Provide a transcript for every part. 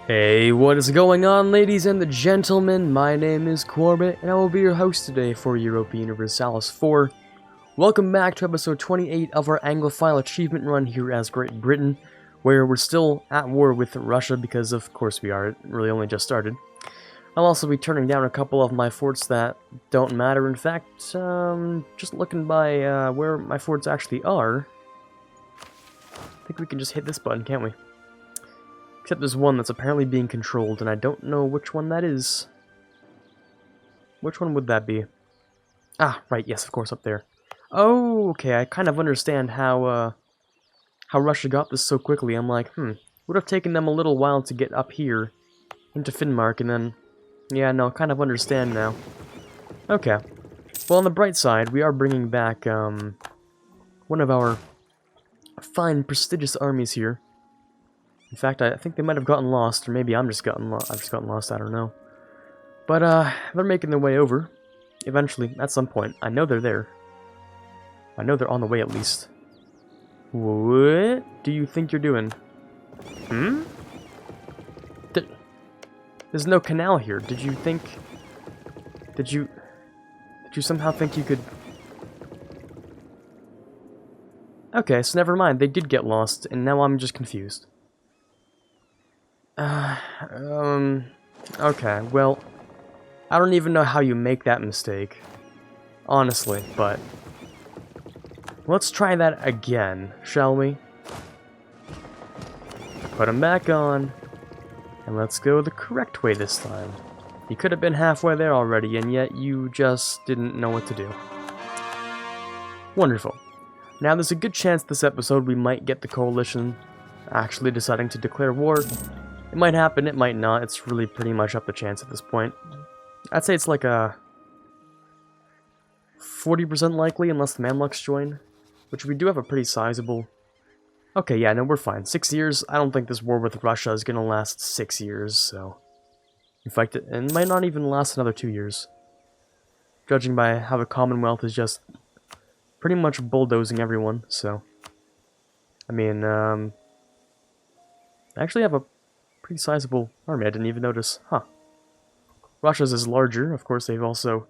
Hey, what is going on, ladies and the gentlemen? My name is Quarbit, and I will be your host today for Europa Universalis 4. Welcome back to episode 28 of our Anglophile achievement run here as Great Britain, where we're still at war with Russia because of course we are. It really only just started. I'll also be turning down a couple of my forts that don't matter. In fact, just looking by where my forts actually are, I think we can just hit this button, can't we? Except there's one that's apparently being controlled, and I don't know which one that is. Which one would that be? Ah, right, yes, of course, up there. Oh, okay, I kind of understand how Russia got this so quickly. I'm like, would have taken them a little while to get up here into Finnmark, and then, yeah, no, kind of understand now. Okay. Well, on the bright side, we are bringing back, one of our fine, prestigious armies here. In fact, I think they might have gotten lost, or maybe I've just gotten lost, I don't know. But, they're making their way over. Eventually, at some point. I know they're there. I know they're on the way, at least. What do you think you're doing? There's no canal here. Did you somehow think you could... Okay, so never mind. They did get lost, and now I'm just confused. Okay, well, I don't even know how you make that mistake, honestly, but let's try that again, shall we? Put him back on, and let's go the correct way this time. You could have been halfway there already, and yet you just didn't know what to do. Wonderful. Now, there's a good chance this episode we might get the Coalition actually deciding to declare war. It might happen, it might not. It's really pretty much up to chance at this point. I'd say it's like a 40% likely unless the Mamluks join, which we do have a pretty sizable... Okay, yeah, no, we're fine. 6 years, I don't think this war with Russia is going to last 6 years, so... In fact, it might not even last another 2 years. Judging by how the Commonwealth is just pretty much bulldozing everyone, so... I mean, I actually have a pretty sizable army. I didn't even notice. Huh. Russia's is larger. Of course, they've also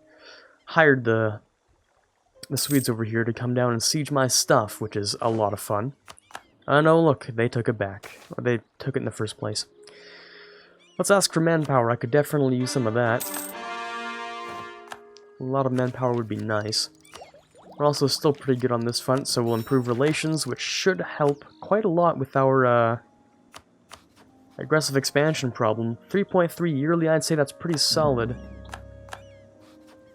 hired the Swedes over here to come down and siege my stuff, which is a lot of fun. No, look, they took it back. Or they took it in the first place. Let's ask for manpower. I could definitely use some of that. A lot of manpower would be nice. We're also still pretty good on this front, so we'll improve relations, which should help quite a lot with our, aggressive expansion problem. 3.3 yearly, I'd say that's pretty solid.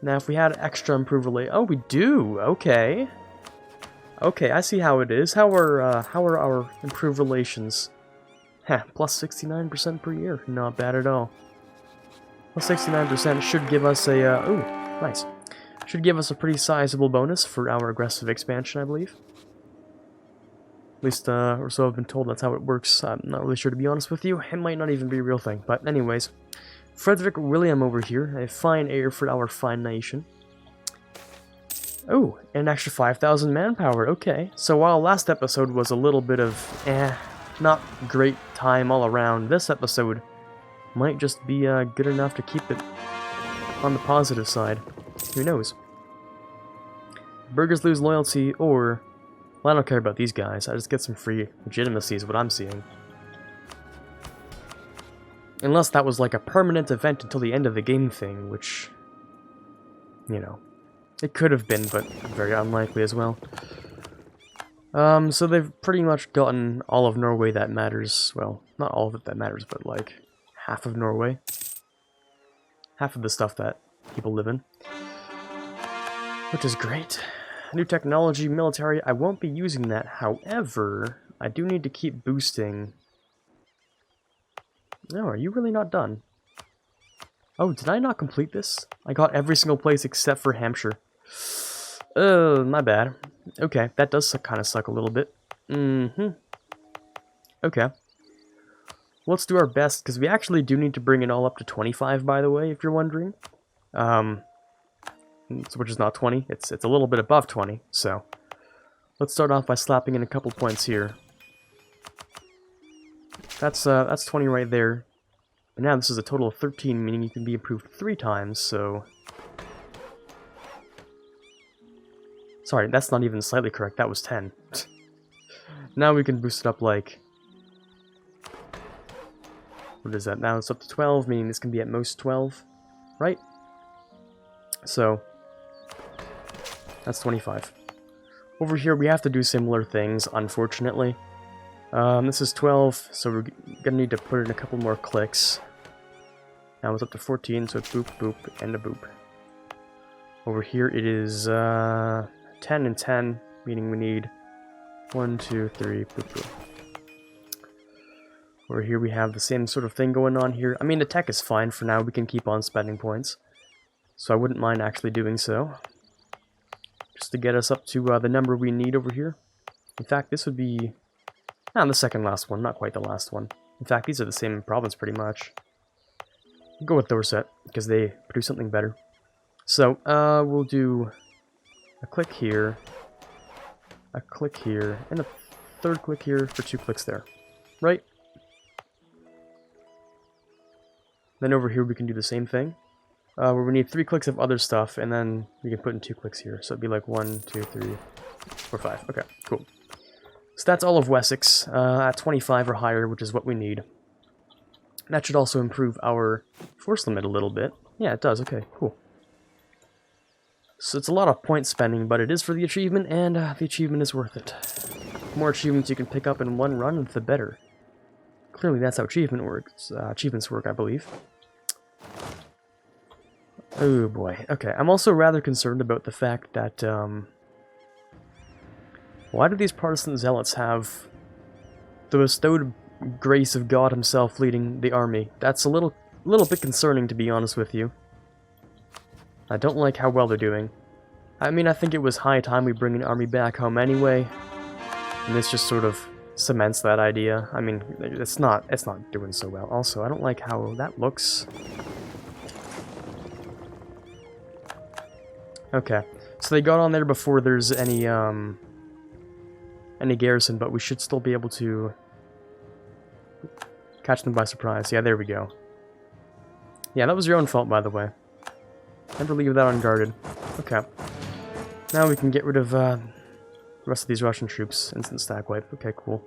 Now, if we had extra improved oh, we do! Okay. Okay, I see how it is. How are our improved relations? Heh, plus 69% per year. Not bad at all. Plus 69% should give us a, ooh, nice. Should give us a pretty sizable bonus for our aggressive expansion, I believe. At least, or so I've been told that's how it works. I'm not really sure, to be honest with you. It might not even be a real thing. But anyways, Frederick William over here, a fine heir for our fine nation. Oh, an extra 5,000 manpower. Okay. So while last episode was a little bit of, not great time all around, this episode might just be good enough to keep it on the positive side. Who knows? Burghers lose loyalty, or... Well, I don't care about these guys. I just get some free legitimacy is what I'm seeing. Unless that was like a permanent event until the end of the game thing, which... You know. It could have been, but very unlikely as well. So they've pretty much gotten all of Norway that matters. Well, not all of it that matters, but like half of Norway. Half of the stuff that people live in. Which is great. New technology, military, I won't be using that. However, I do need to keep boosting. No, are you really not done? Oh, did I not complete this? I got every single place except for Hampshire. Oh, my bad. Okay, that does kind of suck a little bit. Okay. Let's do our best, because we actually do need to bring it all up to 25, by the way, if you're wondering. Which is not 20. It's a little bit above 20, so let's start off by slapping in a couple points here. That's 20 right there. And now this is a total of 13, meaning you can be improved 3 times, so... Sorry, that's not even slightly correct, that was 10. Now we can boost it up like... What is that? Now it's up to 12, meaning this can be at most 12, right? So, that's 25. Over here we have to do similar things, unfortunately. This is 12, so we're gonna need to put in a couple more clicks. Now it's up to 14, so it's boop, boop, and a boop. Over here it is 10 and 10, meaning we need 1, 2, 3, boop, boop. Over here we have the same sort of thing going on here. I mean, the tech is fine for now, we can keep on spending points. So I wouldn't mind actually doing so. Just to get us up to the number we need over here. In fact, this would be... the second last one, not quite the last one. In fact, these are the same province pretty much. We'll go with Dorset, because they produce something better. So, we'll do a click here, and a third click here for 2 clicks there. Right? Then over here we can do the same thing. Where we need 3 clicks of other stuff, and then we can put in 2 clicks here. So it'd be like 1, 2, 3, 4, 5. Okay, cool. So that's all of Wessex at 25 or higher, which is what we need. That should also improve our force limit a little bit. Yeah, it does. Okay, cool. So it's a lot of point spending, but it is for the achievement, and the achievement is worth it. The more achievements you can pick up in one run, the better. Clearly that's how achievements work, I believe. Oh boy. Okay, I'm also rather concerned about the fact that, why do these Protestant zealots have the bestowed grace of God himself leading the army? That's a little bit concerning, to be honest with you. I don't like how well they're doing. I mean, I think it was high time we bring an army back home anyway, and this just sort of cements that idea. I mean, it's not doing so well. Also, I don't like how that looks. Okay, so they got on there before there's any garrison, but we should still be able to catch them by surprise. Yeah, there we go. Yeah, that was your own fault, by the way. Never leave that unguarded. Okay. Now we can get rid of the rest of these Russian troops. Instant stack wipe. Okay, cool.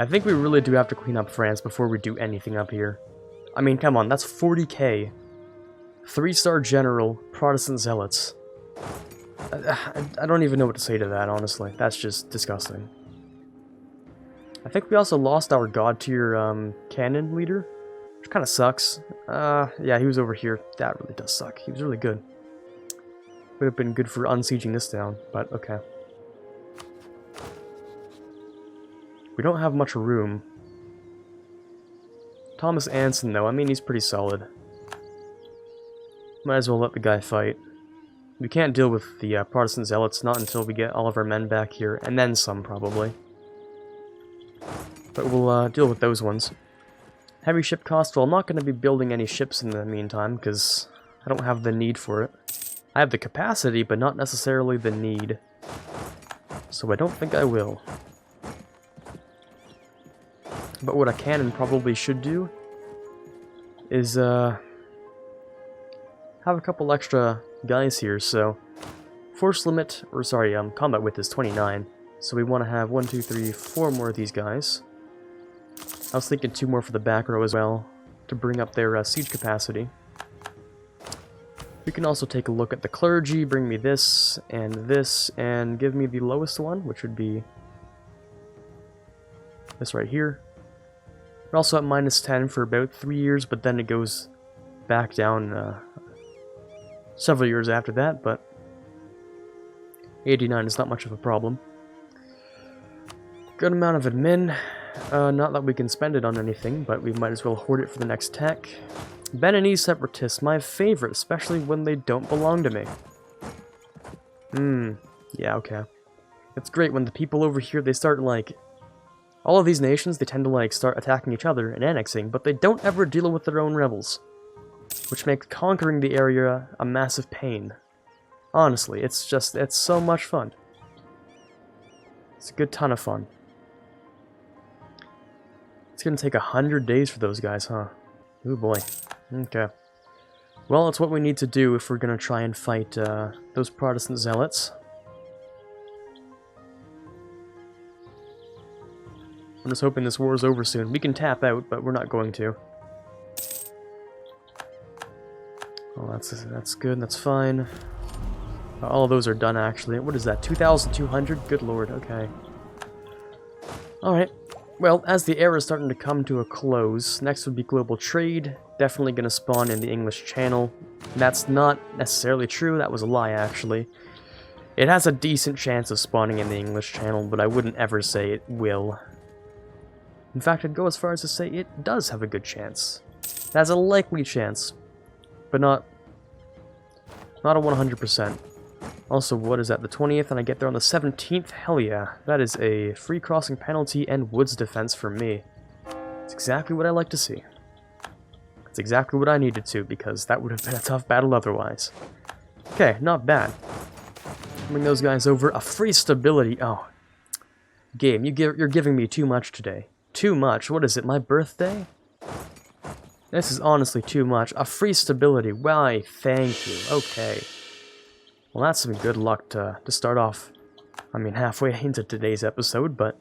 I think we really do have to clean up France before we do anything up here. I mean, come on, that's 40k. 3-star general, Protestant zealots. I don't even know what to say to that, honestly. That's just disgusting. I think we also lost our god tier cannon leader, which kind of sucks. Yeah, he was over here. That really does suck. He was really good. Would have been good for unsieging this town, but okay. We don't have much room. Thomas Anson, though, I mean, he's pretty solid. Might as well let the guy fight. We can't deal with the Protestant zealots, not until we get all of our men back here, and then some, probably. But we'll deal with those ones. Heavy ship cost, well, I'm not going to be building any ships in the meantime, because I don't have the need for it. I have the capacity, but not necessarily the need. So I don't think I will. But what I can and probably should do is have a couple extra guys here. So force limit, or sorry, combat width is 29. So we want to have 1, 2, 3, 4 more of these guys. I was thinking 2 more for the back row as well, to bring up their siege capacity. We can also take a look at the clergy, bring me this, and give me the lowest one, which would be this right here. We're also at -10 for about 3 years, but then it goes back down several years after that, but 89 is not much of a problem. Good amount of admin. Not that we can spend it on anything, but we might as well hoard it for the next tech. Beninese separatists, my favorite, especially when they don't belong to me. Yeah, okay. It's great when the people over here, they start, like... All of these nations, they tend to, like, start attacking each other and annexing, but they don't ever deal with their own rebels. Which makes conquering the area a massive pain. Honestly, it's so much fun. It's a good ton of fun. It's gonna take 100 days for those guys, huh? Oh boy. Okay. Well, it's what we need to do if we're gonna try and fight those Protestant zealots. I'm just hoping this war is over soon. We can tap out, but we're not going to. Oh, that's good. That's fine. All of those are done, actually. What is that? 2,200? Good lord. Okay. Alright. Well, as the era is starting to come to a close, next would be global trade. Definitely going to spawn in the English Channel. That's not necessarily true. That was a lie, actually. It has a decent chance of spawning in the English Channel, but I wouldn't ever say it will. In fact, I'd go as far as to say it does have a good chance. It has a likely chance, but not a 100%. Also, what is that, the 20th, and I get there on the 17th? Hell yeah. That is a free crossing penalty and woods defense for me. It's exactly what I like to see. It's exactly what I needed to, because that would have been a tough battle otherwise. Okay, not bad. Bring those guys over. A free stability. Oh. Game, you're giving me too much today. Too much. What is it, my birthday? This is honestly too much. A free stability. Why, thank you. Okay. Well, that's some good luck to start off. I mean, halfway into today's episode, but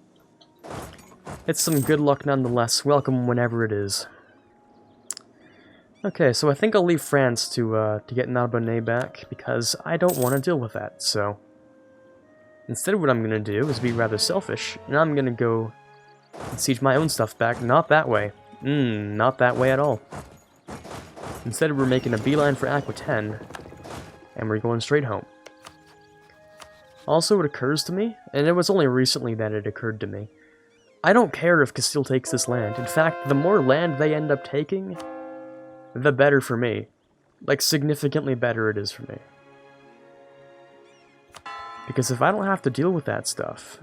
it's some good luck nonetheless. Welcome whenever it is. Okay, so I think I'll leave France to get Narbonne back, because I don't want to deal with that, so... Instead, what I'm going to do is be rather selfish, and I'm going to go and siege my own stuff back. Not that way. Not that way at all. Instead, we're making a beeline for Aqua 10, and we're going straight home. Also, it occurs to me, and it was only recently that it occurred to me, I don't care if Castile takes this land. In fact, the more land they end up taking, the better for me. Like, significantly better it is for me. Because if I don't have to deal with that stuff,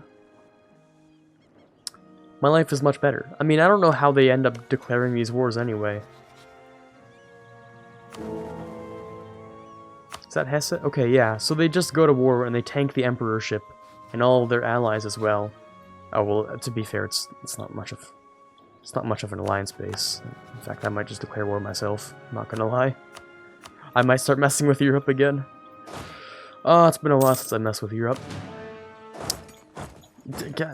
my life is much better. I mean, I don't know how they end up declaring these wars anyway. Is that Hesse? Okay, yeah. So they just go to war and they tank the emperorship and all of their allies as well. Oh well, to be fair, it's not much of an alliance base. In fact, I might just declare war myself. I'm not gonna lie. I might start messing with Europe again. Oh, it's been a while since I messed with Europe.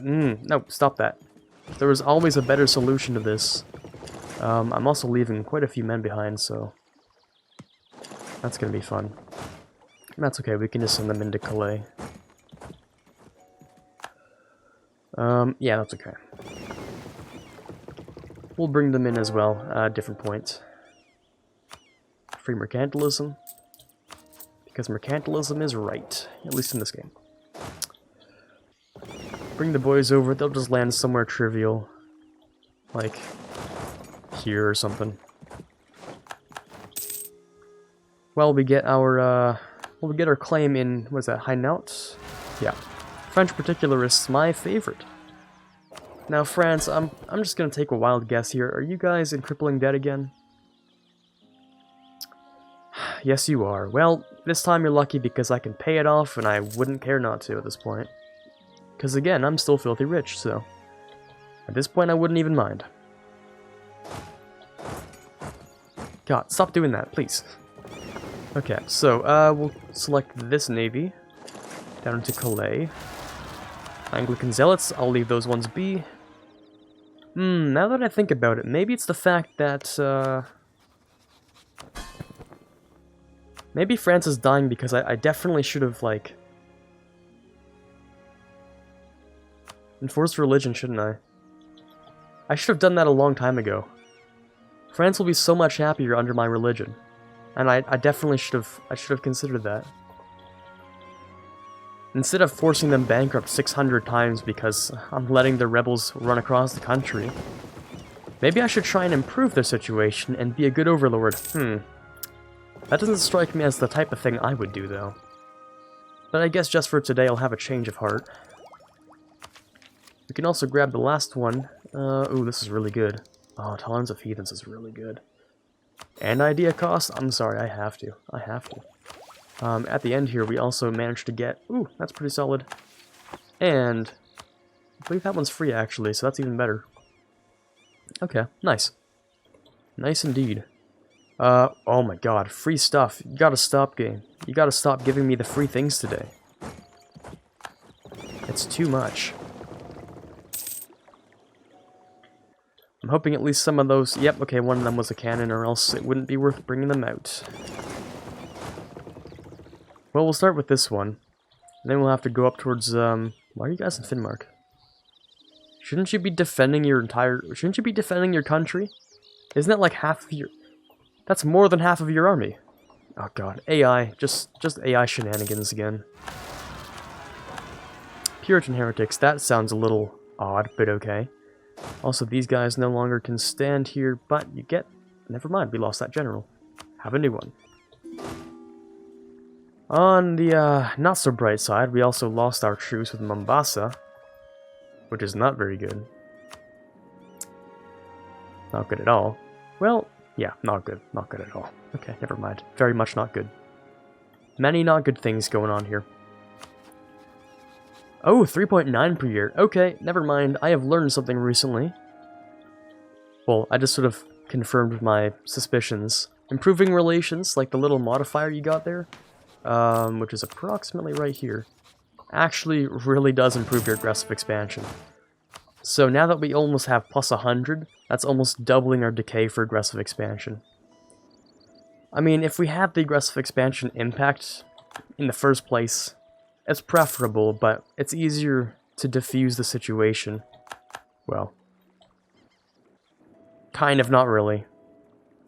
No, stop that. There was always a better solution to this. I'm also leaving quite a few men behind, so that's gonna be fun. That's okay, we can just send them into Calais. Yeah, that's okay. We'll bring them in as well, different point. Free mercantilism. Because mercantilism is right, at least in this game. Bring the boys over, they'll just land somewhere trivial. Like, here or something. Well, we get our claim in, what is that, Hainaut? Yeah. French particularists, my favorite. Now, France, I'm just gonna take a wild guess here. Are you guys in crippling debt again? Yes, you are. Well, this time you're lucky because I can pay it off, and I wouldn't care not to at this point. Because again, I'm still filthy rich, so at this point I wouldn't even mind. God, stop doing that, please. Okay, so we'll select this navy down into Calais. Anglican zealots, I'll leave those ones be. Now that I think about it, maybe it's the fact that maybe France is dying because I definitely should have, like, enforced religion, shouldn't I? I should have done that a long time ago. France will be so much happier under my religion. And I definitely should have considered that. Instead of forcing them bankrupt 600 times because I'm letting the rebels run across the country, maybe I should try and improve their situation and be a good overlord. That doesn't strike me as the type of thing I would do, though. But I guess just for today I'll have a change of heart. We can also grab the last one. Ooh, this is really good. Oh, Tolerance of Heathens is really good. And idea cost? I'm sorry, I have to. I have to. At the end here, we also managed to get... Ooh, that's pretty solid. And I believe that one's free, actually, so that's even better. Okay, nice. Nice indeed. Oh my god, free stuff. You gotta stop, game. You gotta stop giving me the free things today. It's too much. I'm hoping at least some of those... Yep, okay, one of them was a cannon, or else it wouldn't be worth bringing them out. Well, we'll start with this one. Then we'll have to go up towards, Why are you guys in Finnmark? Shouldn't you be defending your entire... Shouldn't you be defending your country? Isn't that like half of your... That's more than half of your army. Oh god, AI. Just AI shenanigans again. Puritan heretics, that sounds a little odd, but okay. Also, these guys no longer can stand here, but you get... Never mind, we lost that general. Have a new one. On the, not so bright side, we also lost our truce with Mombasa, which is not very good. Not good at all. Well, yeah, not good. Not good at all. Okay, never mind. Very much not good. Many not good things going on here. Oh, 3.9 per year. Okay, never mind. I have learned something recently. Well, I just sort of confirmed my suspicions. Improving relations, like the little modifier you got there, which is approximately right here, actually really does improve your aggressive expansion. So now that we almost have plus 100, that's almost doubling our decay for aggressive expansion. I mean, if we had the aggressive expansion impact in the first place, it's preferable, but it's easier to diffuse the situation. Well, kind of, not really.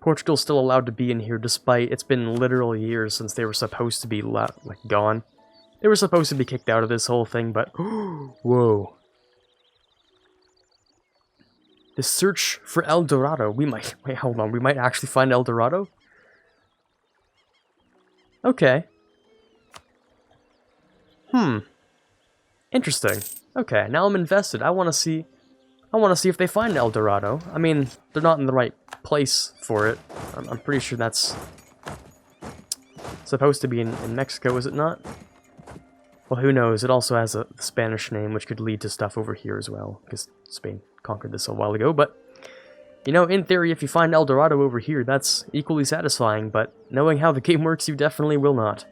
Portugal's still allowed to be in here despite it's been literal years since they were supposed to be gone. They were supposed to be kicked out of this whole thing, but whoa. The search for El Dorado. We might... Wait, hold on. We might actually find El Dorado? Okay. Interesting. Okay, now I'm invested. I want to see if they find El Dorado. I mean, they're not in the right place for it. I'm pretty sure that's supposed to be in Mexico, is it not? Well, who knows? It also has a Spanish name, which could lead to stuff over here as well, because Spain conquered this a while ago. But, you know, in theory, if you find El Dorado over here, that's equally satisfying, but knowing how the game works, you definitely will not.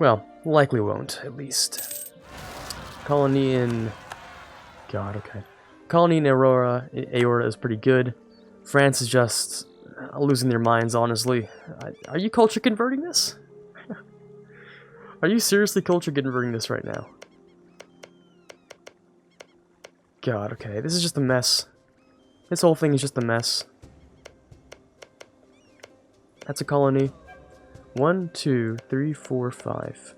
Well, likely won't, at least. Colony in... God, okay. Colony in Aorta is pretty good. France is just losing their minds, honestly. Are you culture converting this? Are you seriously culture converting this right now? God, okay. This is just a mess. This whole thing is just a mess. That's a colony. 1, 2, 3, 4, 5.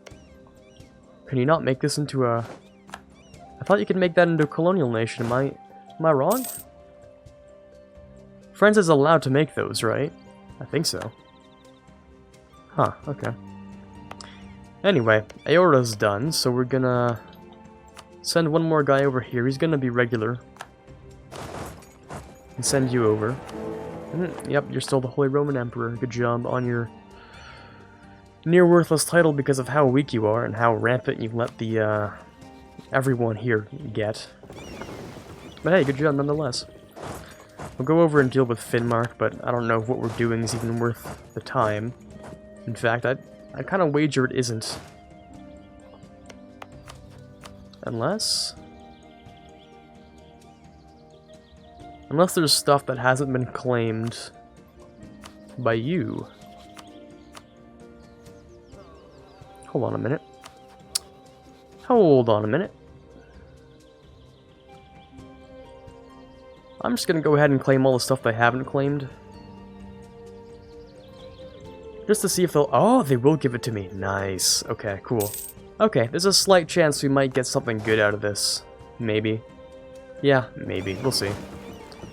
Can you not make this into a... I thought you could make that into a colonial nation. Am I wrong? France is allowed to make those, right? I think so. Huh, okay. Anyway, Aorta's done, so we're gonna send one more guy over here. He's gonna be regular. And send you over. Yep, you're still the Holy Roman Emperor. Good job on your near worthless title because of how weak you are and how rampant you let the everyone here get. But hey, good job nonetheless. We'll go over and deal with Finnmark, but I don't know if what we're doing is even worth the time. In fact, I kind of wager it isn't. Unless there's stuff that hasn't been claimed by you. Hold on a minute. Hold on a minute. I'm just gonna go ahead and claim all the stuff they haven't claimed. Just to see if they'll... Oh, they will give it to me. Nice. Okay, cool. Okay, there's a slight chance we might get something good out of this. Maybe. Yeah, maybe. We'll see.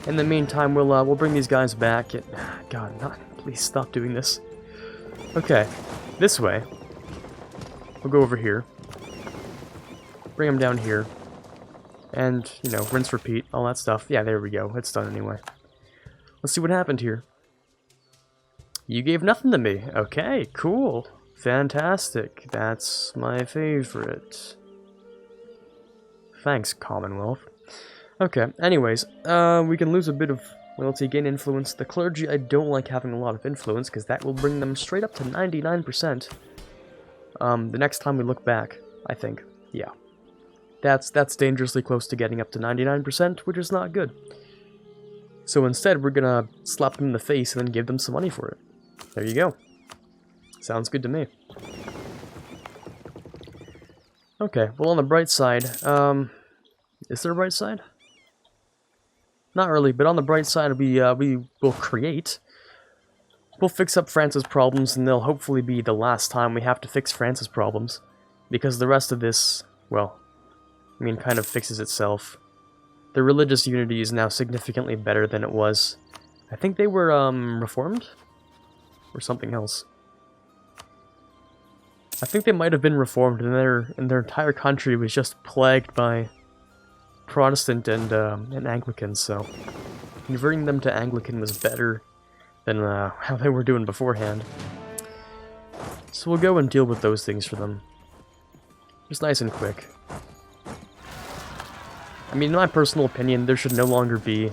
In the meantime, we'll bring these guys back. God, please stop doing this. Okay, this way. We'll go over here. Bring them down here. And, you know, rinse, repeat, all that stuff. Yeah, there we go. It's done anyway. Let's see what happened here. You gave nothing to me. Okay, cool. Fantastic. That's my favorite. Thanks, Commonwealth. Okay, anyways, we can lose a bit of loyalty, gain influence. The clergy, I don't like having a lot of influence, because that will bring them straight up to 99%. The next time we look back, I think. Yeah. That's dangerously close to getting up to 99%, which is not good. So instead, we're gonna slap them in the face and then give them some money for it. There you go. Sounds good to me. Okay, well on the bright side, is there a bright side? Not really, but on the bright side, we will create. We'll fix up France's problems, and they'll hopefully be the last time we have to fix France's problems. Because the rest of this, well, I mean, kind of fixes itself. The religious unity is now significantly better than it was. I think they were, reformed? Or something else. I think they might have been reformed, and their entire country was just plagued by Protestant and Anglicans, so converting them to Anglican was better than how they were doing beforehand. So we'll go and deal with those things for them. Just nice and quick. I mean, in my personal opinion, there should no longer be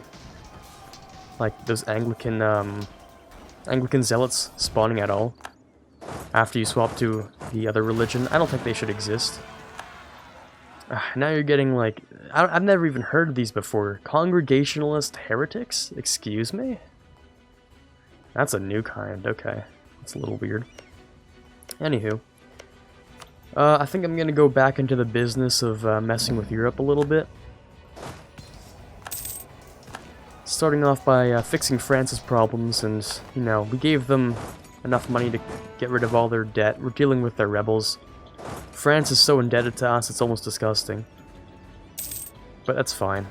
like those Anglican zealots spawning at all after you swap to the other religion. I don't think they should exist. Now you're getting like, I've never even heard of these before. Congregationalist heretics? Excuse me? That's a new kind, okay. That's a little weird. Anywho. I think I'm gonna go back into the business of messing with Europe a little bit. Starting off by fixing France's problems, and, you know, we gave them enough money to get rid of all their debt. We're dealing with their rebels. France is so indebted to us, it's almost disgusting. But that's fine.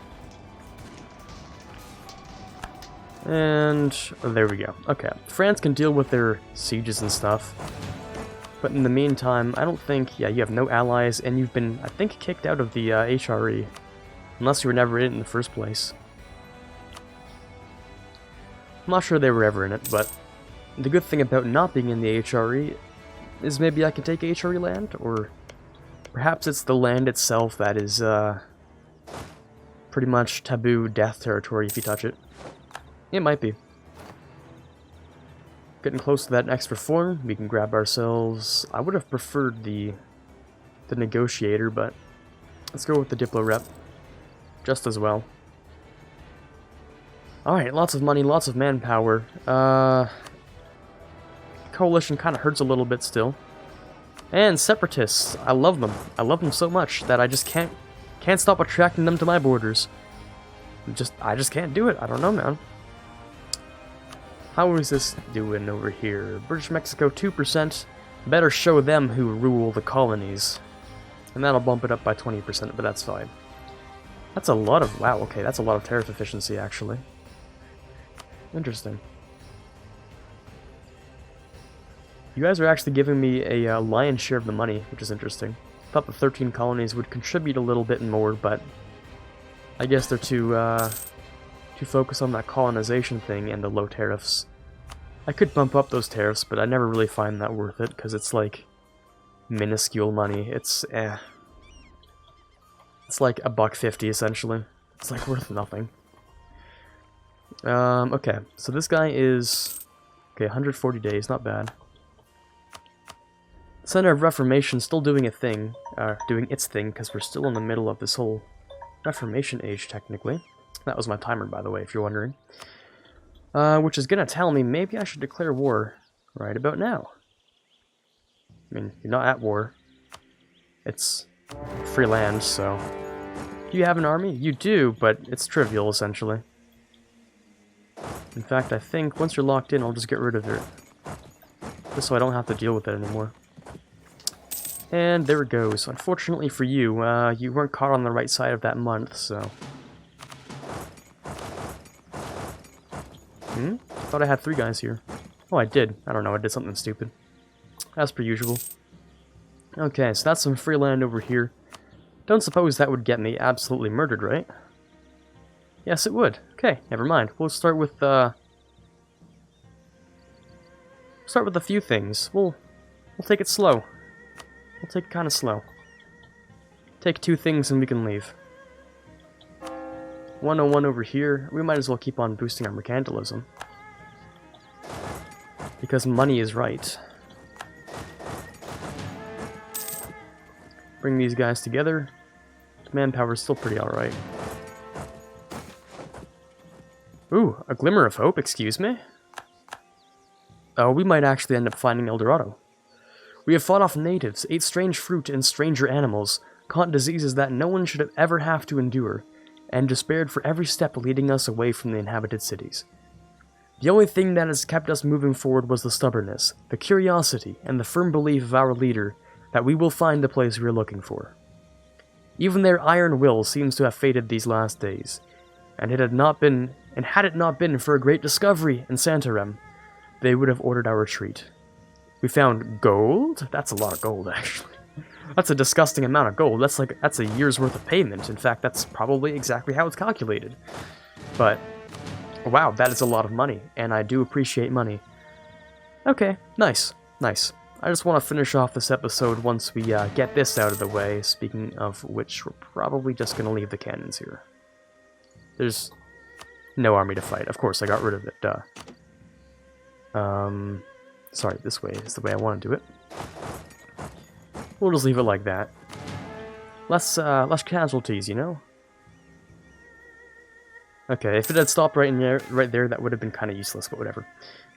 And oh, there we go. Okay, France can deal with their sieges and stuff. But in the meantime, I don't think... Yeah, you have no allies, and you've been, I think, kicked out of the HRE. Unless you were never in it in the first place. I'm not sure they were ever in it, but the good thing about not being in the HRE is maybe I can take HRE land, or perhaps it's the land itself that is pretty much taboo death territory if you touch it. It might be. Getting close to that next reform, we can grab ourselves... I would have preferred the negotiator, but let's go with the Diplo rep. Just as well. Alright, lots of money, lots of manpower. Coalition kind of hurts a little bit still. And separatists, I love them. I love them so much that I just can't stop attracting them to my borders. I just can't do it. I don't know, man. How is this doing over here? British Mexico 2%. Better show them who rule the colonies. And that'll bump it up by 20%, but that's fine. That's a lot of... Wow, okay, that's a lot of tariff efficiency, actually. Interesting. You guys are actually giving me a lion's share of the money, which is interesting. Thought the 13 colonies would contribute a little bit more, but I guess they're too focused on that colonization thing and the low tariffs. I could bump up those tariffs, but I never really find that worth it, because it's like minuscule money. It's It's like $1.50 essentially. It's like worth nothing. Okay, so this guy is... Okay, 140 days, not bad. Center of Reformation still doing a thing, doing its thing, because we're still in the middle of this whole Reformation age, technically. That was my timer, by the way, if you're wondering. Which is gonna tell me maybe I should declare war right about now. I mean, you're not at war. It's free land, so... Do you have an army? You do, but it's trivial, essentially. In fact, I think once you're locked in, I'll just get rid of it. Just so I don't have to deal with it anymore. And there it goes. Unfortunately for you, you weren't caught on the right side of that month, so... Thought I had 3 guys here. Oh, I did. I don't know, I did something stupid. As per usual. Okay, so that's some free land over here. Don't suppose that would get me absolutely murdered, right? Yes, it would. Okay, never mind. We'll start with a few things. We'll take it slow. We'll take it kind of slow. Take 2 things and we can leave. 101 over here. We might as well keep on boosting our mercantilism. Because money is right. Bring these guys together. Manpower is still pretty alright. Ooh, a glimmer of hope, excuse me? Oh, we might actually end up finding El Dorado. We have fought off natives, ate strange fruit and stranger animals, caught diseases that no one should ever have to endure, and despaired for every step leading us away from the inhabited cities. The only thing that has kept us moving forward was the stubbornness, the curiosity, and the firm belief of our leader that we will find the place we are looking for. Even their iron will seems to have faded these last days, and had it not been for a great discovery in Santarem, they would have ordered our retreat. We found gold? That's a lot of gold, actually. That's a disgusting amount of gold. That's a year's worth of payment. In fact, that's probably exactly how it's calculated. But, wow, that is a lot of money, and I do appreciate money. Okay, nice, nice. I just want to finish off this episode once we get this out of the way, speaking of which, we're probably just going to leave the cannons here. There's no army to fight. Of course, I got rid of it, duh. Sorry, this way is the way I want to do it. We'll just leave it like that. Less casualties, you know? Okay, if it had stopped right there, that would have been kind of useless, but whatever.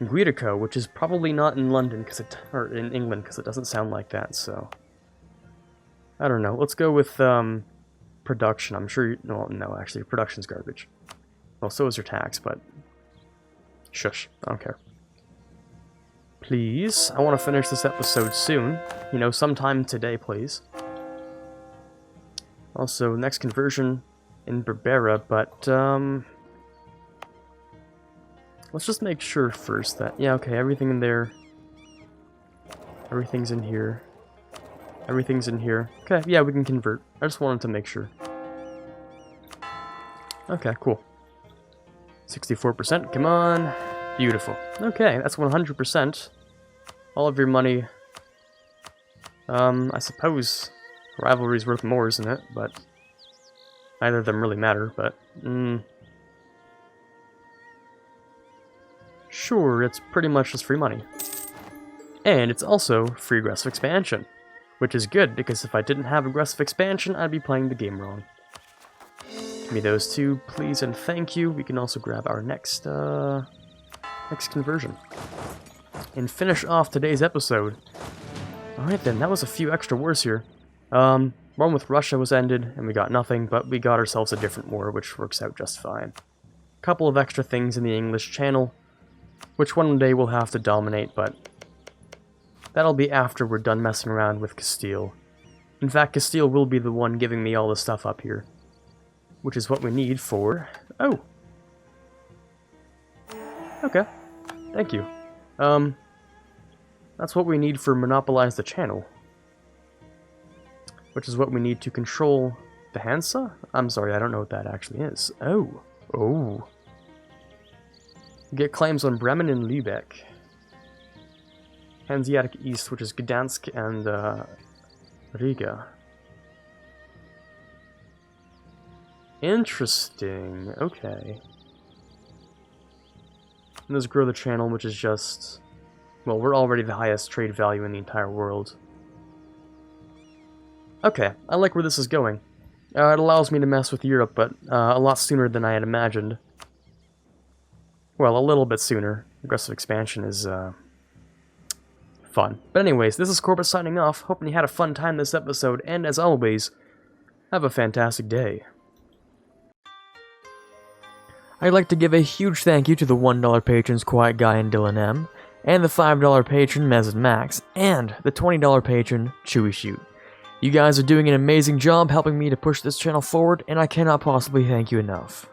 Guidico, which is probably not in London, or in England, because it doesn't sound like that, so... I don't know, let's go with, production. I'm sure no, actually, production's garbage. Well, so is your tax, but... Shush, I don't care. Please, I want to finish this episode soon. You know, sometime today, please. Also, next conversion in Berbera, but, let's just make sure first that... Yeah, okay, everything in there. Everything's in here. Everything's in here. Okay, yeah, we can convert. I just wanted to make sure. Okay, cool. 64%, come on. Beautiful. Okay, that's 100%. All of your money. I suppose rivalry's worth more, isn't it? But neither of them really matter, but... Sure, it's pretty much just free money. And it's also free aggressive expansion. Which is good, because if I didn't have aggressive expansion, I'd be playing the game wrong. Give me those two, please and thank you. We can also grab our next conversion. And finish off today's episode. Alright then, that was a few extra wars here. One with Russia was ended, and we got nothing, but we got ourselves a different war, which works out just fine. Couple of extra things in the English Channel, which one day we'll have to dominate, but that'll be after we're done messing around with Castile. In fact, Castile will be the one giving me all the stuff up here, which is what we need for... Oh! Okay. Thank you. That's what we need for Monopolize the Channel. Which is what we need to control the Hansa? I'm sorry, I don't know what that actually is. Oh. Oh. Get claims on Bremen and Lübeck. Hanseatic East, which is Gdansk and Riga. Interesting. Okay. And let's grow the channel, which is just... Well, we're already the highest trade value in the entire world. Okay, I like where this is going. It allows me to mess with Europe, but a lot sooner than I had imagined. Well, a little bit sooner. Aggressive expansion is fun. But anyways, this is Quarbit signing off. Hoping you had a fun time this episode, and as always, have a fantastic day. I'd like to give a huge thank you to the $1 patrons Quiet Guy and Dylan M, and the $5 patron Mez and Max, and the $20 patron Chewy Shoot. You guys are doing an amazing job helping me to push this channel forward, and I cannot possibly thank you enough.